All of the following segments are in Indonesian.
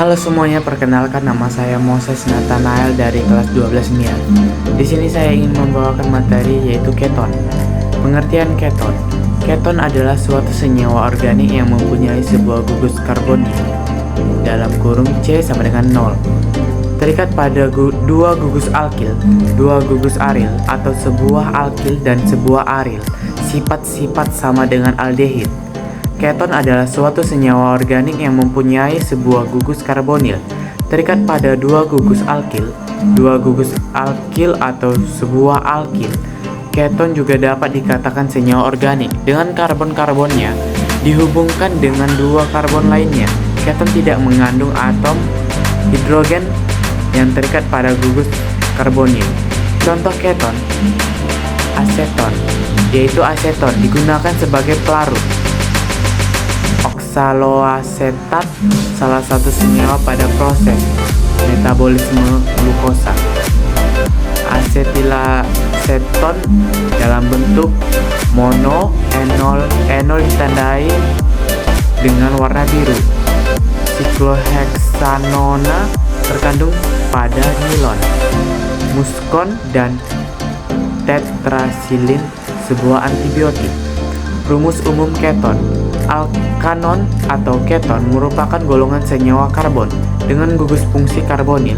Halo semuanya, perkenalkan nama saya Moses Nathanael dari kelas 12 MIA. Di sini saya ingin membawakan materi yaitu keton. Pengertian keton. Keton adalah suatu senyawa organik yang mempunyai sebuah gugus karbonil dalam kurung C sama dengan 0 terikat pada dua gugus alkil, dua gugus aril, atau sebuah alkil dan sebuah aril. Sifat-sifat sama dengan aldehid. Keton adalah suatu senyawa organik yang mempunyai sebuah gugus karbonil terikat pada dua gugus alkil atau sebuah alkil. Keton juga dapat dikatakan senyawa organik dengan karbon-karbonnya dihubungkan dengan dua karbon lainnya. Keton tidak mengandung atom hidrogen yang terikat pada gugus karbonil. Contoh keton: aseton, yaitu aseton digunakan sebagai pelarut. Oksaloasetat, salah satu senyawa pada proses metabolisme glukosa. Asetilaseton dalam bentuk mono, enol ditandai dengan warna biru. Sikloheksanona terkandung pada nilon. Muskon dan tetrasilin, sebuah antibiotik. Rumus umum keton. Alkanon atau keton merupakan golongan senyawa karbon dengan gugus fungsi karbonil,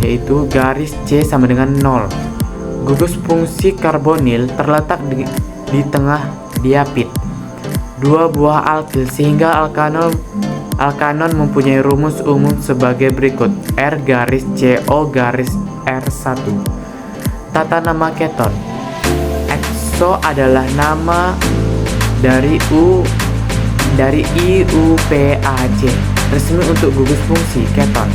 yaitu garis C sama dengan 0. Gugus fungsi karbonil terletak di tengah diapit dua buah alkil, sehingga alkanon mempunyai rumus umum sebagai berikut: R garis CO garis R1. Tata nama keton. Ekso adalah nama dari IUPAC, resmi untuk gugus fungsi keton.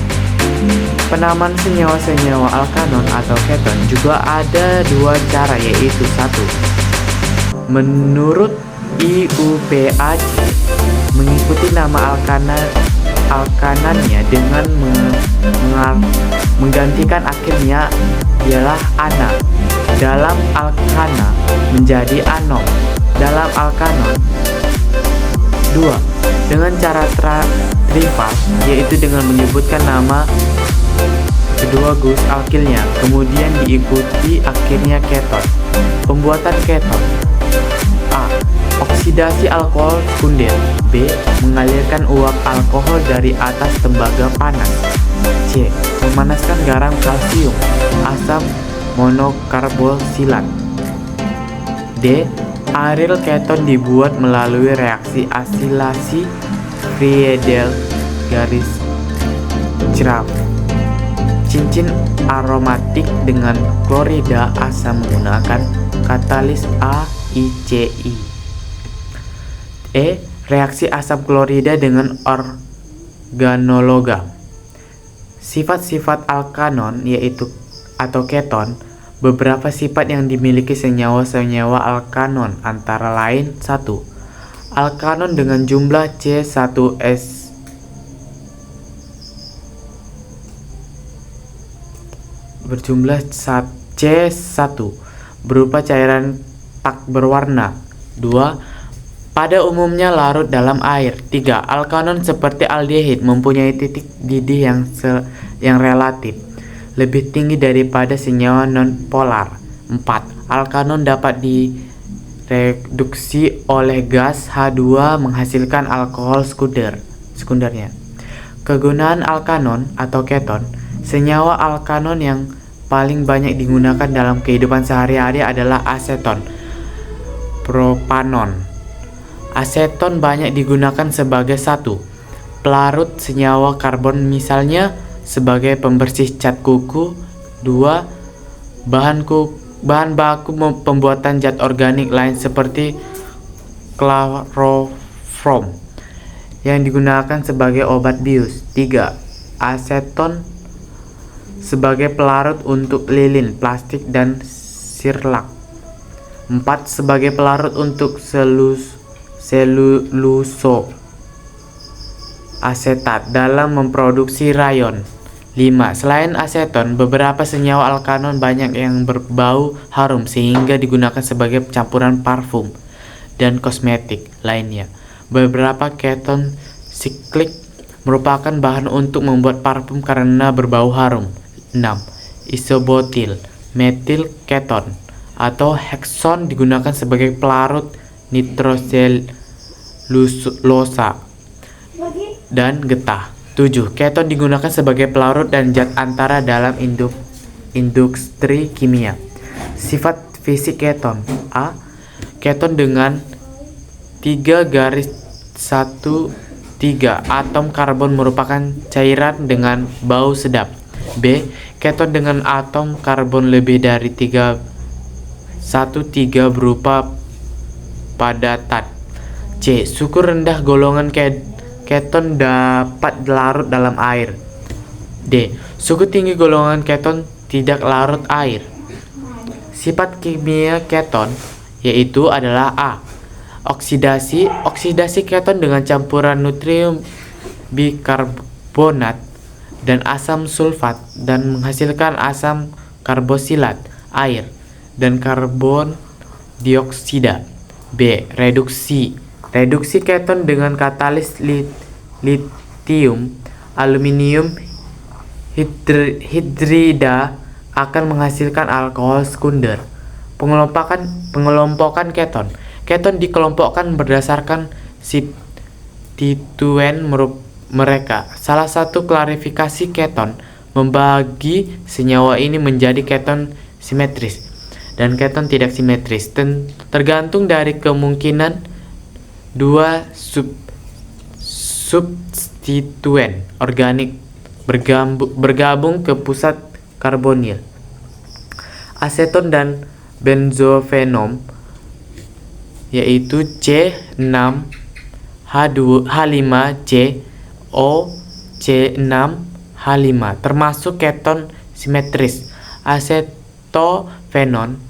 Penamaan senyawa-senyawa alkanon atau keton juga ada dua cara, yaitu: 1. Menurut IUPAC, mengikuti nama alkanannya dengan menggantikan akhirnya ialah ana. Dalam alkana menjadi anom dalam alkanon. 2. Dengan cara trival, yaitu dengan menyebutkan nama kedua gugus alkilnya, kemudian diikuti akhirnya keton. Pembuatan keton: A. Oksidasi alkohol sekunder. B. Mengalirkan uap alkohol dari atas tembaga panas. C. Memanaskan garam kalsium, asam monokarbosilat. D. Aril keton dibuat melalui reaksi asilasi Friedel garis Graaf. Cincin aromatik dengan klorida asam menggunakan katalis AICI. E. Reaksi asam klorida dengan organologa. Sifat-sifat alkanon yaitu atau keton. Beberapa sifat yang dimiliki senyawa-senyawa alkanon antara lain: 1. Alkanon dengan jumlah C1S berjumlah C1 berupa cairan tak berwarna. 2. Pada umumnya larut dalam air. 3. Alkanon seperti aldehid mempunyai titik didih yang relatif lebih tinggi daripada senyawa nonpolar. 4. Alkanon dapat direduksi oleh gas H2 menghasilkan alkohol sekundernya. Kegunaan alkanon atau keton. Senyawa alkanon yang paling banyak digunakan dalam kehidupan sehari-hari adalah aseton, propanon. Aseton banyak digunakan sebagai 1. Pelarut senyawa karbon, misalnya sebagai pembersih cat kuku. 2. Bahan baku pembuatan zat organik lain seperti klorofrom yang digunakan sebagai obat bius. 3. Aseton sebagai pelarut untuk lilin, plastik, dan sirlak. 4. Sebagai pelarut untuk seluloso asetat dalam memproduksi rayon. 5. Selain aseton, beberapa senyawa alkanon banyak yang berbau harum sehingga digunakan sebagai campuran parfum dan kosmetik lainnya. Beberapa keton siklik merupakan bahan untuk membuat parfum karena berbau harum. 6. Isobutyl metil keton atau hekson digunakan sebagai pelarut nitroselulosa dan getah. 7. Keton digunakan sebagai pelarut dan zat antara dalam industri kimia. Sifat fisik keton. A. Keton dengan 3-1-3 atom karbon merupakan cairan dengan bau sedap. B. Keton dengan atom karbon lebih dari 3-1-3 berupa padatan. C. Suhu rendah golongan keton dapat larut dalam air. D. Suhu tinggi golongan keton tidak larut air. Sifat kimia keton yaitu adalah A. Oksidasi keton dengan campuran natrium bikarbonat dan asam sulfat dan menghasilkan asam karboksilat, air, dan karbon dioksida. B. Reduksi keton dengan katalis litium aluminium hidrida akan menghasilkan alkohol sekunder. Pengelompokan keton. Keton dikelompokkan berdasarkan substituen mereka. Salah satu klarifikasi keton membagi senyawa ini menjadi keton simetris dan keton tidak simetris, tergantung dari kemungkinan dua substituen organik bergabung ke pusat karbonil. Aseton dan benzofenom yaitu C6H5CO C6H5 termasuk keton simetris. Asetofenon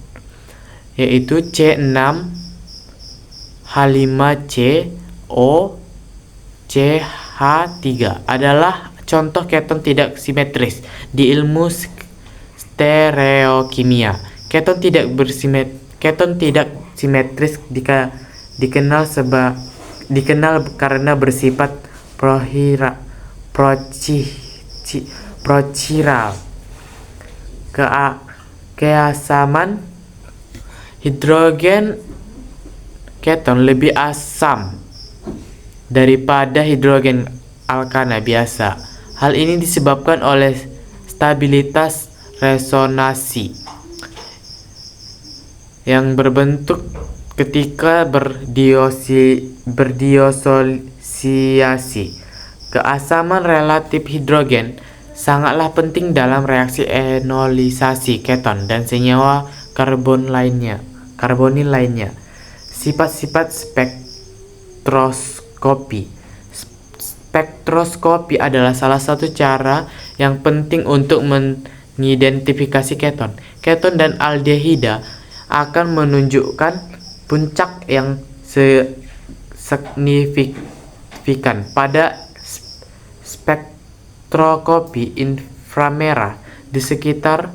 yaitu C6H5CO CH3 adalah contoh keton tidak simetris di ilmu stereokimia. Keton tidak simetris dikenal karena bersifat prochiral. Keasaman hidrogen keton lebih asam daripada hidrogen alkana biasa. Hal ini disebabkan oleh stabilitas resonansi yang berbentuk ketika berdisosiasi. Keasaman relatif hidrogen sangatlah penting dalam reaksi enolisasi keton dan senyawa karbonil lainnya. Sifat-sifat spektroskopi adalah salah satu cara yang penting untuk mengidentifikasi keton. Keton dan aldehida akan menunjukkan puncak yang signifikan pada spektroskopi inframerah di sekitar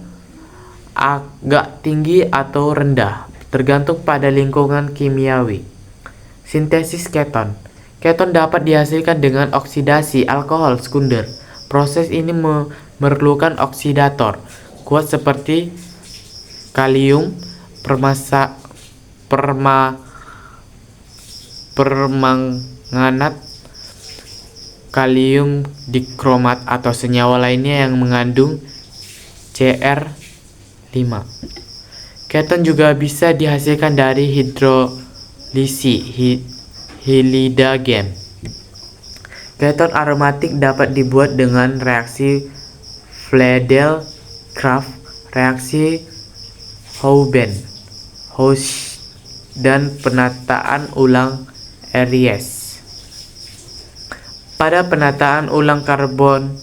agak tinggi atau rendah, tergantung pada lingkungan kimiawi. Sintesis keton. Keton dapat dihasilkan dengan oksidasi alkohol sekunder. Proses ini memerlukan oksidator kuat seperti kalium permanganat, kalium dikromat atau senyawa lainnya yang mengandung Cr5. Keton juga bisa dihasilkan dari hidrolisi hilidagen. Keton aromatik dapat dibuat dengan reaksi Friedel-Crafts, reaksi Houben-Hausch, dan penataan ulang Aries. Pada penataan ulang karbon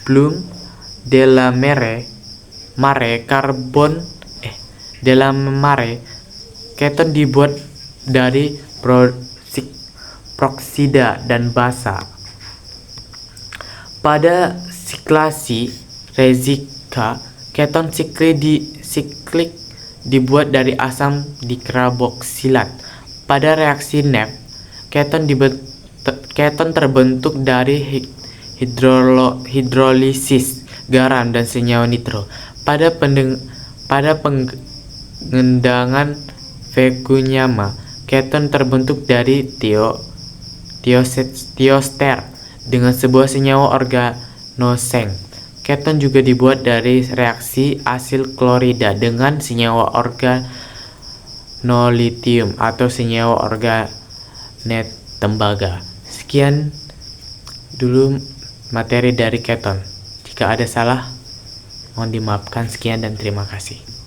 Bloom de la Mare keton dibuat dari proksida dan basa. Pada siklasi rezika, keton siklik dibuat dari asam dikarboksilat. Pada reaksi Neff, Keton terbentuk dari hidrolisis garam dan senyawa nitro. Pada pengendangan Fukuyama, keton terbentuk dari tioester dengan sebuah senyawa organoseng. Keton juga dibuat dari reaksi asil klorida dengan senyawa organolitium atau senyawa organet tembaga. Sekian dulu materi dari keton. Jika ada salah, mohon dimaafkan. Sekian dan terima kasih.